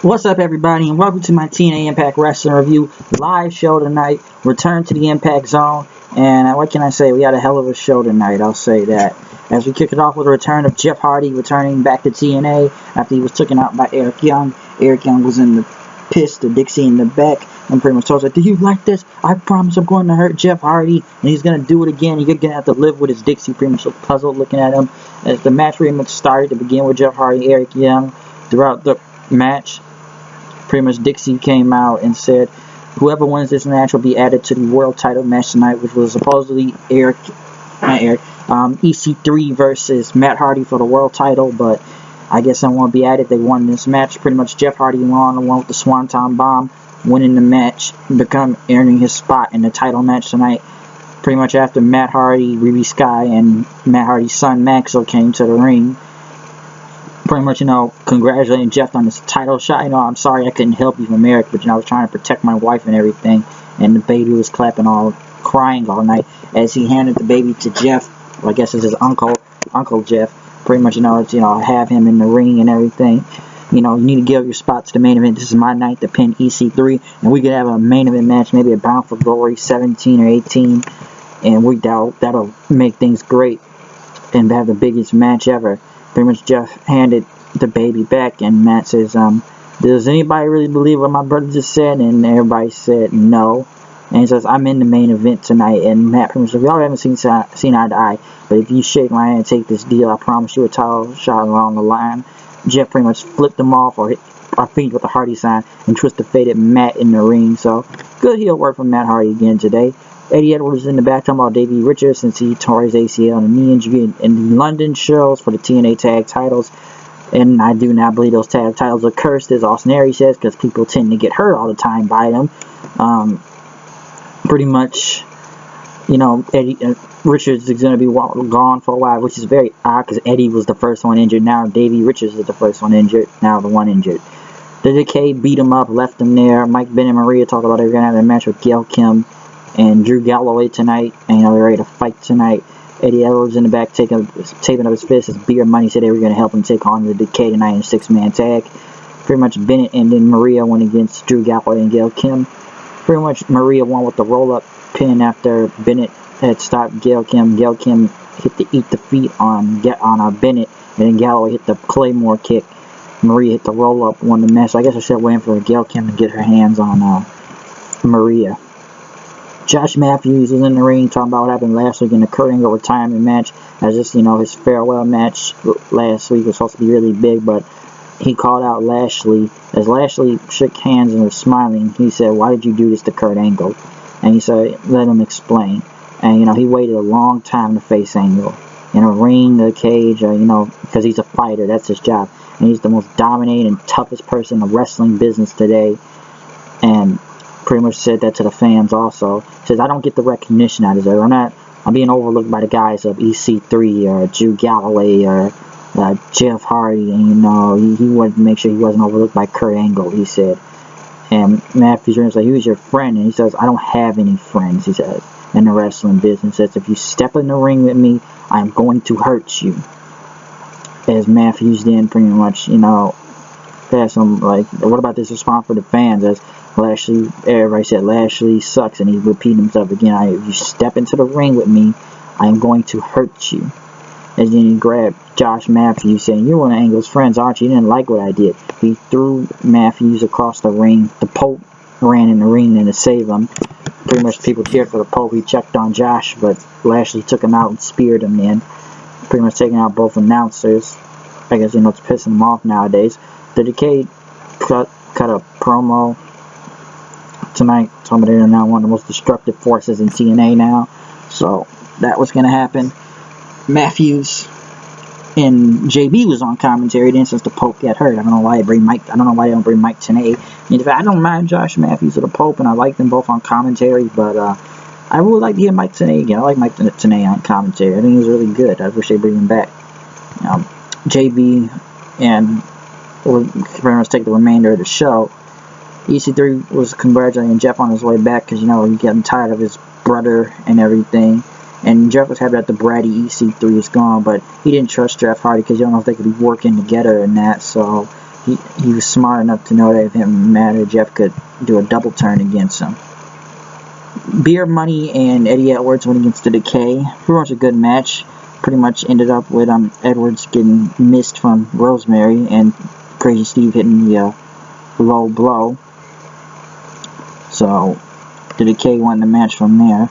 What's up, everybody, and welcome to my TNA IMPACT Wrestling review live show tonight. Return to the Impact Zone, and what can I say? We had a hell of a show tonight, I'll say that. As we kick it off with the return of Jeff Hardy returning back to TNA after he was taken out by Eric Young. Eric Young was in the piss to Dixie in the back, and pretty much told us, "Do you like this? I promise I'm going to hurt Jeff Hardy, and he's going to do it again. You're going to have to live with his Dixie." Pretty much looked puzzled looking at him as the match pretty much started to begin with Jeff Hardy and Eric Young. Throughout the match, pretty much Dixie came out and said whoever wins this match will be added to the world title match tonight, which was supposedly EC3 versus Matt Hardy for the world title, but I guess someone will be added. They won this match. Pretty much Jeff Hardy won the one with the Swanton Bomb, winning the match, earning his spot in the title match tonight. Pretty much after Matt Hardy, Ruby Sky, and Matt Hardy's son Maxwell came to the ring. Pretty much, congratulating Jeff on his title shot. I'm sorry I couldn't help you from Eric, but, I was trying to protect my wife and everything. And the baby was crying all night as he handed the baby to Jeff. Well, I guess it's his Uncle Jeff. Pretty much, have him in the ring and everything. You need to give your spot to the main event. This is my night to pin EC3. And we could have a main event match, maybe a Bound for Glory 17 or 18. And that'll make things great and have the biggest match ever. Pretty much Jeff handed the baby back, and Matt says, does anybody really believe what my brother just said? And everybody said no. And he says, I'm in the main event tonight. And Matt pretty much said, we all haven't seen eye to eye, but if you shake my hand and take this deal, I promise you a title shot along the line. Jeff pretty much flipped him off or feet with the Hardy sign and twisted faded Matt in the ring. So good heel work from Matt Hardy again today. Eddie Edwards in the back talking about Davey Richards since he tore his ACL and a knee injury in the London shows for the TNA tag titles. And I do not believe those tag titles are cursed, as Austin Aries says, because people tend to get hurt all the time by them. Pretty much, Eddie Richards is going to be gone for a while, which is very odd because Eddie was the first one injured. Now Davey Richards is the first one injured. Now the one injured. The Decay beat him up, left him there. Mike, Ben, and Maria talk about they're going to have a match with Gail Kim and Drew Galloway tonight, and they're ready to fight tonight. Eddie Edwards in the back taping up his fist. His Beer Money said they were going to help him take on the Decay tonight in a 6-man tag. Pretty much Bennett and then Maria went against Drew Galloway and Gail Kim. Pretty much Maria won with the roll-up pin after Bennett had stopped Gail Kim. Gail Kim hit the eat the feet on Bennett, and then Galloway hit the Claymore kick. Maria hit the roll-up, won the match. So I guess I said waiting for Gail Kim to get her hands on Maria. Josh Matthews was in the ring talking about what happened last week in the Kurt Angle retirement match. As just, his farewell match last week was supposed to be really big, but he called out Lashley. As Lashley shook hands and was smiling, he said, "Why did you do this to Kurt Angle?" And he said, "Let him explain." And, he waited a long time to face Angle. In a ring, a cage, because he's a fighter. That's his job. And he's the most dominating and toughest person in the wrestling business today. And pretty much said that to the fans also. Says, I don't get the recognition I deserve. I'm being overlooked by the guys of EC3 or Drew Galloway or Jeff Hardy. And, he wanted to make sure he wasn't overlooked by Kurt Angle, he said. And Matthews was like, he was your friend. And he says, I don't have any friends, he says, in the wrestling business. He says, if you step in the ring with me, I'm going to hurt you. As Matthews then pretty much, asked him, what about this response for the fans? As everybody said Lashley sucks, and he repeated himself again. If you step into the ring with me, I'm going to hurt you. And then he grabbed Josh Matthews, saying, you're one of Angle's friends, aren't you? You didn't like what I did. He threw Matthews across the ring. The Pope ran in the ring then to save him. Pretty much people cheered for the Pope. He checked on Josh, but Lashley took him out and speared him then. Pretty much taking out both announcers. I guess, it's pissing them off nowadays. The Decay cut a promo tonight. Somebody are now one of the most destructive forces in TNA now. So that was going to happen. Matthews and JB was on commentary then since the Pope got hurt. I don't know why they don't bring Mike Tenay. I don't mind Josh Matthews or the Pope, and I like them both on commentary, but I would like to hear Mike Tenay again. I like Mike Tenay on commentary. I think he was really good. I wish they bring him back. JB and we'll pretty much take the remainder of the show. EC3 was congratulating Jeff on his way back because, he's getting tired of his brother and everything. And Jeff was happy that the bratty EC3 is gone, but he didn't trust Jeff Hardy because you don't know if they could be working together and that. So he was smart enough to know that if him Matt or Jeff could do a double turn against him. Beer Money and Eddie Edwards went against the Decay. Pretty much a good match. Pretty much ended up with Edwards getting missed from Rosemary and Crazy Steve hitting the low blow. So the Decay won the match from there.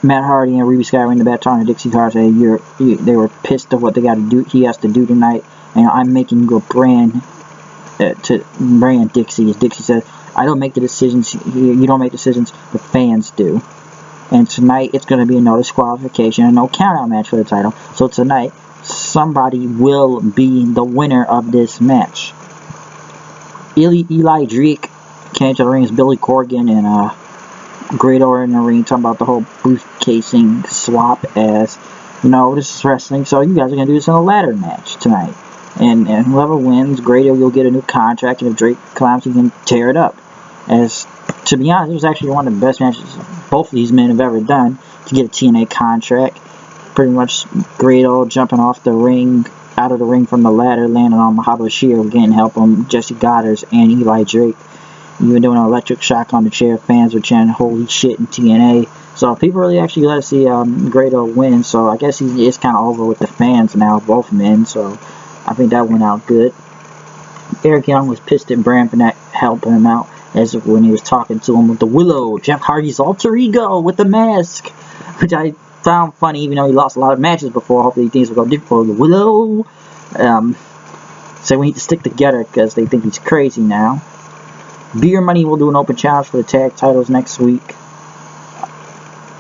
Matt Hardy and Ruby Sky were in the back talking to Dixie Carter. They were pissed at what they got to do. He has to do tonight, and I'm making you a brand Dixie. As Dixie said, I don't make the decisions. You don't make decisions. The fans do. And tonight it's going to be a no disqualification and no countout match for the title. So tonight somebody will be the winner of this match. Eli Drake came to the ring as Billy Corgan and Great Order in the ring, talking about the whole briefcasing swap. As you know, this is wrestling, so you guys are gonna do this in a ladder match tonight, and whoever wins, Great Order will get a new contract, and if Drake climbs, he can tear it up. As to be honest, it was actually one of the best matches both of these men have ever done to get a TNA contract. Pretty much Great Order jumping off the ring, out of the ring from the ladder, landing on Mahaba Shir, getting help on Jesse Goddard and Eli Drake. Even doing an electric shock on the chair, fans were chanting "Holy shit" in TNA. So people really actually let us see Great Order win. So I guess it's kind of over with the fans now, both men. So I think that went out good. Eric Young was pissed at Bram for not helping him out, as when he was talking to him with the Willow, Jeff Hardy's alter ego with the mask, which I found funny, even though he lost a lot of matches before. Hopefully things will go different for the Willow. So we need to stick together because they think he's crazy now. Beer Money will do an open challenge for the tag titles next week.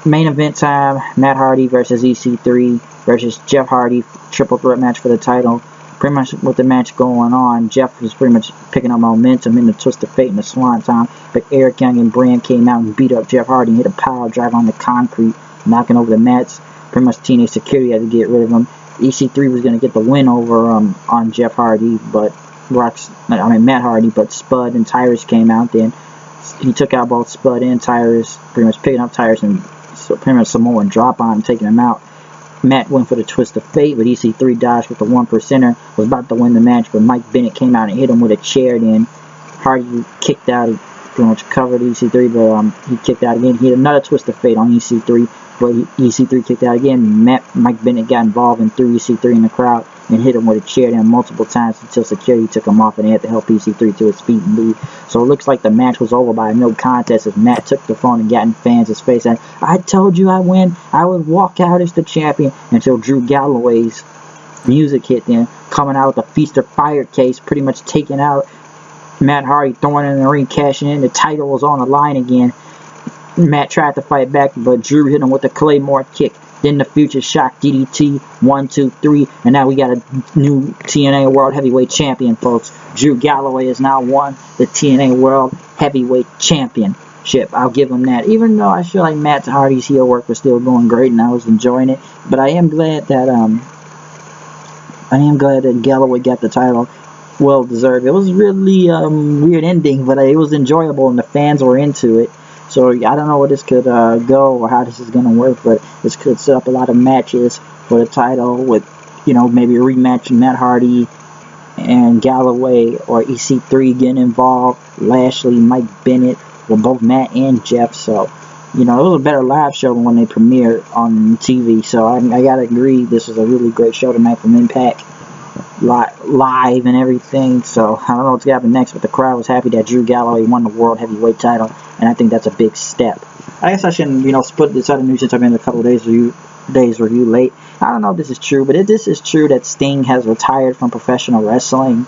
Main event time, Matt Hardy versus EC3 versus Jeff Hardy, triple threat match for the title. Pretty much with the match going on, Jeff was pretty much picking up momentum in the Twist of Fate and the Swan Time, but Eric Young and Bram came out and beat up Jeff Hardy and hit a power drive on the concrete, knocking over the mats. Pretty much TNA security had to get rid of him. EC3 was going to get the win over on Jeff Hardy, but Matt Hardy, but Spud and Tyrus came out. Then he took out both Spud and Tyrus, pretty much picking up Tyrus and pretty much Samoan drop on and taking him out. Matt went for the Twist of Fate, but EC3 dodged with the 1%er, was about to win the match, but Mike Bennett came out and hit him with a chair. Then Hardy kicked out, he pretty much covered EC3, but he kicked out again. He hit another Twist of Fate on EC3, but EC3 kicked out again. Mike Bennett got involved and threw EC3 in the crowd and hit him with a chair then multiple times until security took him off and they had to help EC3 to his feet and leave. So it looks like the match was over by no contest as Matt took the phone and got in fans' face and I told you I would walk out as the champion, until Drew Galloway's music hit then, coming out with a Feast or Fire case, pretty much taking out Matt Hardy, throwing in the ring, cashing in. The title was on the line again. Matt tried to fight back, but Drew hit him with a Claymore kick. Then the Future Shock DDT, 1, 2, 3, and now we got a new TNA World Heavyweight Champion, folks. Drew Galloway has now won the TNA World Heavyweight Championship. I'll give him that. Even though I feel like Matt Hardy's heel work was still going great and I was enjoying it, but I am glad that Galloway got the title. Well deserved. It was really weird ending, but it was enjoyable and the fans were into it. So I don't know where this could go or how this is going to work, but this could set up a lot of matches for the title with, maybe a rematch Matt Hardy and Galloway, or EC3 getting involved, Lashley, Mike Bennett, with both Matt and Jeff. So, it was a better live show than when they premiered on TV. So I got to agree, this was a really great show tonight from Impact. Live and everything, so I don't know what's going to happen next, but the crowd was happy that Drew Galloway won the World Heavyweight title, and I think that's a big step. I guess I shouldn't, split this out of news since I've been a couple of days review late. I don't know if this is true, but if this is true that Sting has retired from professional wrestling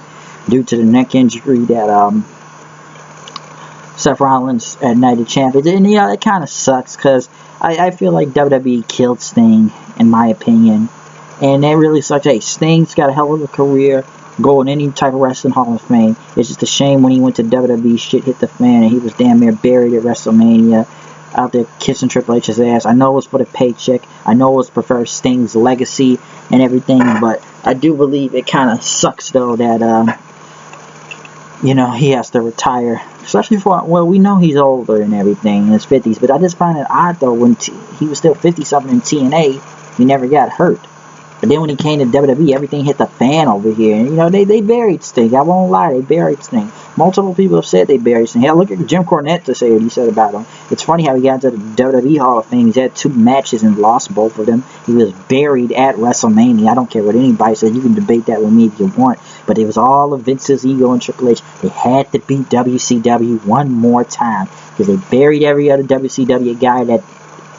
due to the neck injury that Seth Rollins at Night of Champions, and it kind of sucks because I feel like WWE killed Sting, in my opinion. And that really sucks. Hey, Sting's got a hell of a career, go in any type of wrestling Hall of Fame. It's just a shame when he went to WWE, shit hit the fan, and he was damn near buried at WrestleMania, out there kissing Triple H's ass. I know it was for the paycheck. I know it was for Sting's legacy and everything, but I do believe it kind of sucks, though, that, he has to retire. Especially we know he's older and everything, in his 50s, but I just find it odd, though, when he was still 50-something in TNA, he never got hurt. But then when he came to WWE, everything hit the fan over here. And, you know, they buried Sting. I won't lie, they buried Sting. Multiple people have said they buried Sting. Hell, look at Jim Cornette to say what he said about him. It's funny how he got into the WWE Hall of Fame. He's had 2 matches and lost both of them. He was buried at WrestleMania. I don't care what anybody says. You can debate that with me if you want. But it was all of Vince's ego and Triple H. They had to beat WCW one more time. Because they buried every other WCW guy that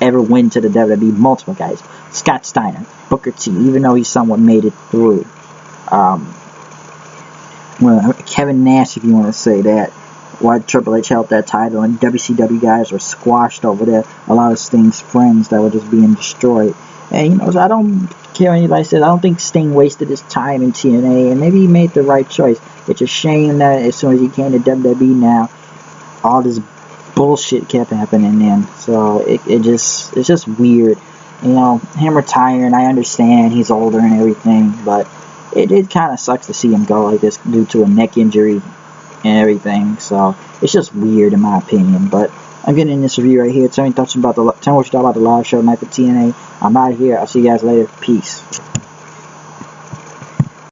ever went to the WWE. Multiple guys. Scott Steiner, Booker T, even though he somewhat made it through. Well, Kevin Nash, if you want to say that. Why Triple H held that title, and WCW guys were squashed over there. A lot of Sting's friends that were just being destroyed. And, you know, I don't care what anybody says. I don't think Sting wasted his time in TNA, and maybe he made the right choice. It's a shame that as soon as he came to WWE now, all this bullshit kept happening then. So it's just weird. You know, him retiring, I understand he's older and everything, but it kind of sucks to see him go like this due to a neck injury and everything. So it's just weird in my opinion. But I'm getting in this review right here. Tell me what you thought about the live show tonight for TNA. I'm out of here. I'll see you guys later. Peace.